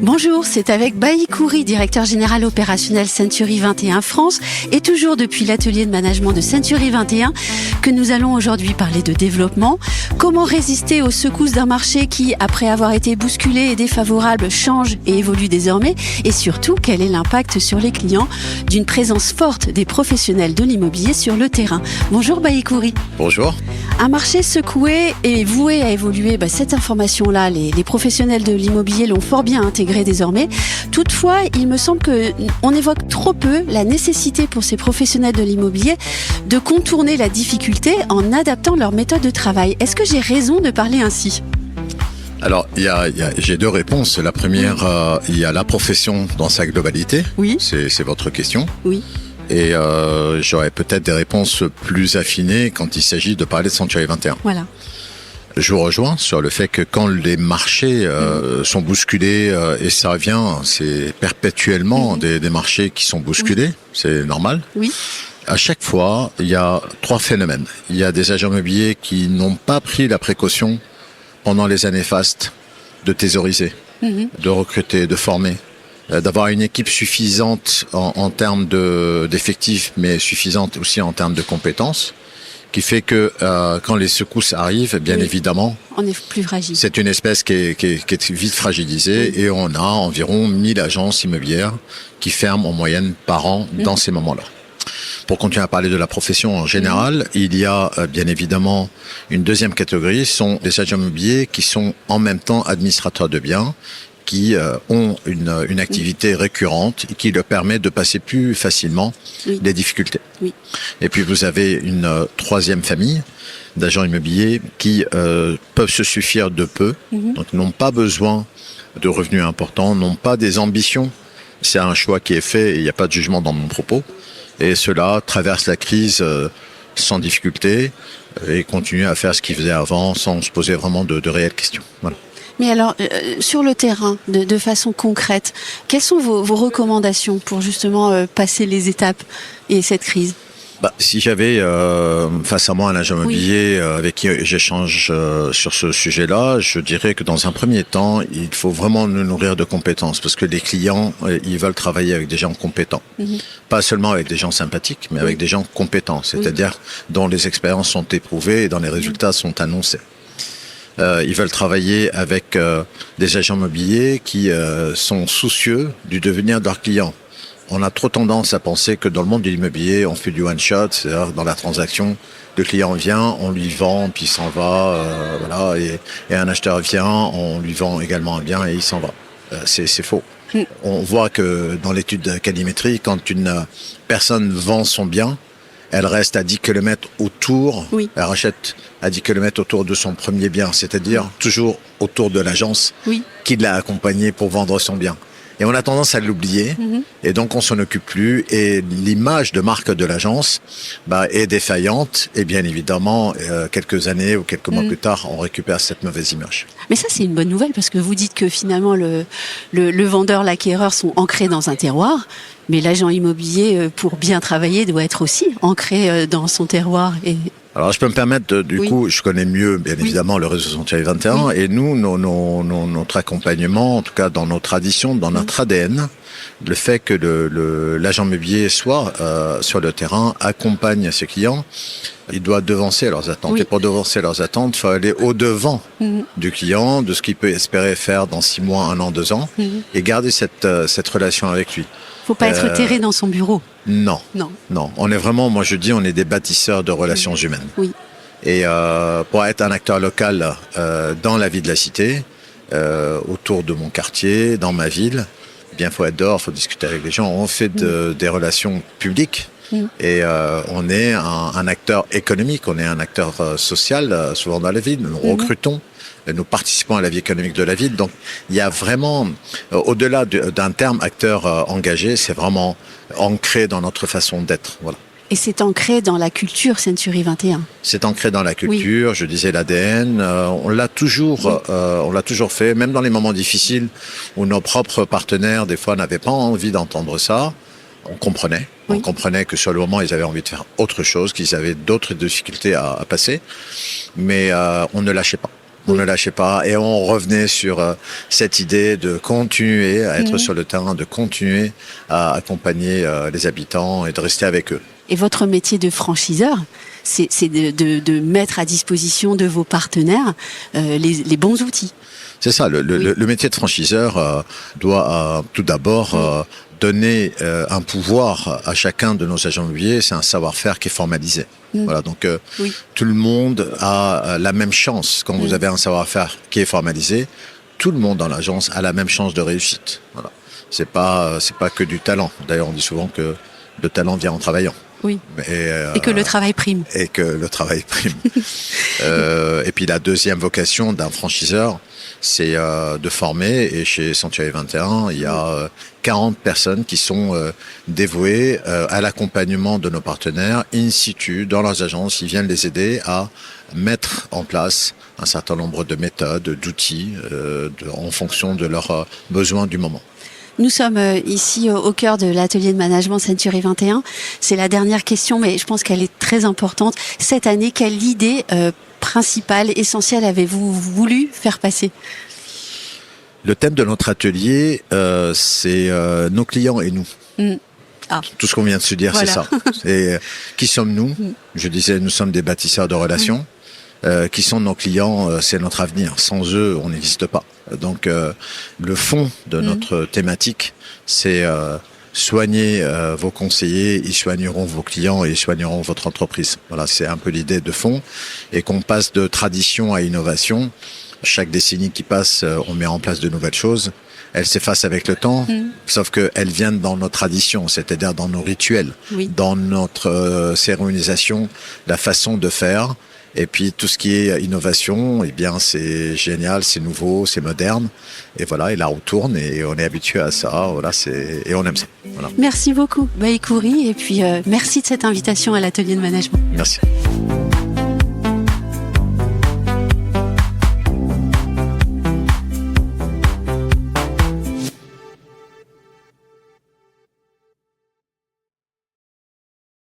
Bonjour, c'est avec Bailly Khoury, directeur général opérationnel Century 21 France et toujours depuis l'atelier de management de Century 21 que nous allons aujourd'hui parler de développement. Comment résister aux secousses d'un marché qui, après avoir été bousculé et défavorable, change et évolue désormais? Et surtout, quel est l'impact sur les clients d'une présence forte des professionnels de l'immobilier sur le terrain? Bonjour Bailly Khoury. Bonjour. Un marché secoué et voué à évoluer, cette information-là, les professionnels de l'immobilier l'ont fort bien intégrée désormais. Toutefois, il me semble qu'on évoque trop peu la nécessité pour ces professionnels de l'immobilier de contourner la difficulté en adaptant leur méthode de travail. Est-ce que j'ai raison de parler ainsi ? Alors, j'ai deux réponses. La première, il y a la profession dans sa globalité. Oui. C'est votre question. Oui. Et j'aurais peut-être des réponses plus affinées quand il s'agit de parler de Century 21. Voilà. Je vous rejoins sur le fait que quand les marchés sont bousculés, et ça revient, c'est perpétuellement des marchés qui sont bousculés, c'est normal. Oui. À chaque fois, il y a trois phénomènes. Il y a des agents immobiliers qui n'ont pas pris la précaution pendant les années fastes de thésauriser, de recruter, de former, d'avoir une équipe suffisante en termes d'effectifs, mais suffisante aussi en termes de compétences, qui fait que quand les secousses arrivent, bien évidemment, on est plus fragile. C'est une espèce qui est vite fragilisée et on a environ 1000 agences immobilières qui ferment en moyenne par an dans ces moments-là. Pour continuer à parler de la profession en général, il y a bien évidemment une deuxième catégorie, ce sont des agents immobiliers qui sont en même temps administrateurs de biens, qui ont une activité récurrente et qui leur permet de passer plus facilement les difficultés. Oui. Et puis vous avez une troisième famille d'agents immobiliers qui peuvent se suffire de peu, donc n'ont pas besoin de revenus importants, n'ont pas des ambitions. C'est un choix qui est fait et il n'y a pas de jugement dans mon propos. Et ceux-là traversent la crise sans difficulté et continuent à faire ce qu'ils faisaient avant sans se poser vraiment de réelles questions. Voilà. Mais alors, sur le terrain, de façon concrète, quelles sont vos recommandations pour justement passer les étapes et cette crise ? Si j'avais face à moi un agent immobilier avec qui j'échange sur ce sujet-là, je dirais que dans un premier temps, il faut vraiment nous nourrir de compétences parce que les clients, ils veulent travailler avec des gens compétents. Pas seulement avec des gens sympathiques, mais avec des gens compétents, c'est-à-dire dont les expériences sont éprouvées et dont les résultats sont annoncés. Ils veulent travailler avec des agents immobiliers qui sont soucieux du devenir de leurs clients. On a trop tendance à penser que dans le monde de l'immobilier, on fait du one-shot, c'est-à-dire dans la transaction, le client vient, on lui vend, puis il s'en va, voilà, et un acheteur vient, on lui vend également un bien et il s'en va. C'est faux. On voit que dans l'étude de Calimétrie, quand une personne vend son bien, elle reste à 10 km autour, elle rachète à 10 km autour de son premier bien, c'est-à-dire toujours autour de l'agence qui l'a accompagné pour vendre son bien. Et on a tendance à l'oublier, et donc on s'en occupe plus, et l'image de marque de l'agence est défaillante, et bien évidemment, quelques années ou quelques mois plus tard, on récupère cette mauvaise image. Mais ça, c'est une bonne nouvelle, parce que vous dites que finalement, le vendeur, l'acquéreur sont ancrés dans un terroir, mais l'agent immobilier, pour bien travailler, doit être aussi ancré dans son terroir. Alors, je peux me permettre, du coup, je connais mieux, bien évidemment, le réseau Century 21, et nous, notre accompagnement, en tout cas dans nos traditions, dans notre ADN, le fait que l'agent immobilier soit sur le terrain, accompagne ses clients, il doit devancer leurs attentes. Et pour devancer leurs attentes, il faut aller au-devant du client, de ce qu'il peut espérer faire dans 6 mois, 1 an, 2 ans, et garder cette relation avec lui. Faut pas être terré dans son bureau. Non. On est vraiment, moi je dis, on est des bâtisseurs de relations humaines. Oui. Et pour être un acteur local dans la vie de la cité, autour de mon quartier, dans ma ville, bien faut être dehors, faut discuter avec les gens. On fait des relations publiques et on est un acteur économique, on est un acteur social souvent dans la ville. Nous recrutons. Nous participons à la vie économique de la ville. Donc, il y a vraiment, au-delà d'un terme acteur engagé, c'est vraiment ancré dans notre façon d'être. Voilà. Et c'est ancré dans la culture Century 21. C'est ancré dans la culture, je disais l'ADN. On l'a toujours fait, même dans les moments difficiles où nos propres partenaires, des fois, n'avaient pas envie d'entendre ça. On comprenait. On comprenait que sur le moment, ils avaient envie de faire autre chose, qu'ils avaient d'autres difficultés à passer. Mais on ne lâchait pas. On ne lâchait pas et on revenait sur cette idée de continuer à être sur le terrain, de continuer à accompagner les habitants et de rester avec eux. Et votre métier de franchiseur, c'est de mettre à disposition de vos partenaires les bons outils. C'est ça, le métier de franchiseur doit tout d'abord donner un pouvoir à chacun de nos agents immobiliers, c'est un savoir-faire qui est formalisé. Voilà, donc tout le monde a la même chance. Quand vous avez un savoir-faire qui est formalisé, tout le monde dans l'agence a la même chance de réussite. Voilà. C'est pas que du talent. D'ailleurs, on dit souvent que le talent vient en travaillant. Oui. Et que le travail prime. Et que le travail prime. Et puis la deuxième vocation d'un franchiseur, c'est de former. Et chez Century 21, il y a 40 personnes qui sont dévouées à l'accompagnement de nos partenaires in situ dans leurs agences. Ils viennent les aider à mettre en place un certain nombre de méthodes, d'outils en fonction de leurs besoins du moment. Nous sommes ici au cœur de l'atelier de management Century 21. C'est la dernière question, mais je pense qu'elle est très importante. Cette année, quelle idée principale, essentielle avez-vous voulu faire passer ? Le thème de notre atelier, c'est nos clients et nous. Tout ce qu'on vient de se dire, voilà. C'est ça. Et qui sommes-nous ? Je disais, nous sommes des bâtisseurs de relations. Qui sont nos clients, c'est notre avenir. Sans eux, on n'existe pas. Donc, le fond de notre thématique, c'est soigner vos conseillers, ils soigneront vos clients et ils soigneront votre entreprise. Voilà, c'est un peu l'idée de fond. Et qu'on passe de tradition à innovation. Chaque décennie qui passe, on met en place de nouvelles choses. Elles s'effacent avec le temps, sauf qu'elles viennent dans nos traditions, c'est-à-dire dans nos rituels, dans notre cérémonisation, la façon de faire. Et puis tout ce qui est innovation, eh bien c'est génial, c'est nouveau, c'est moderne. Et voilà, et là on tourne et on est habitué à ça. Voilà, et on aime ça. Voilà. Merci beaucoup, Baïkouri, et puis merci de cette invitation à l'atelier de management. Merci.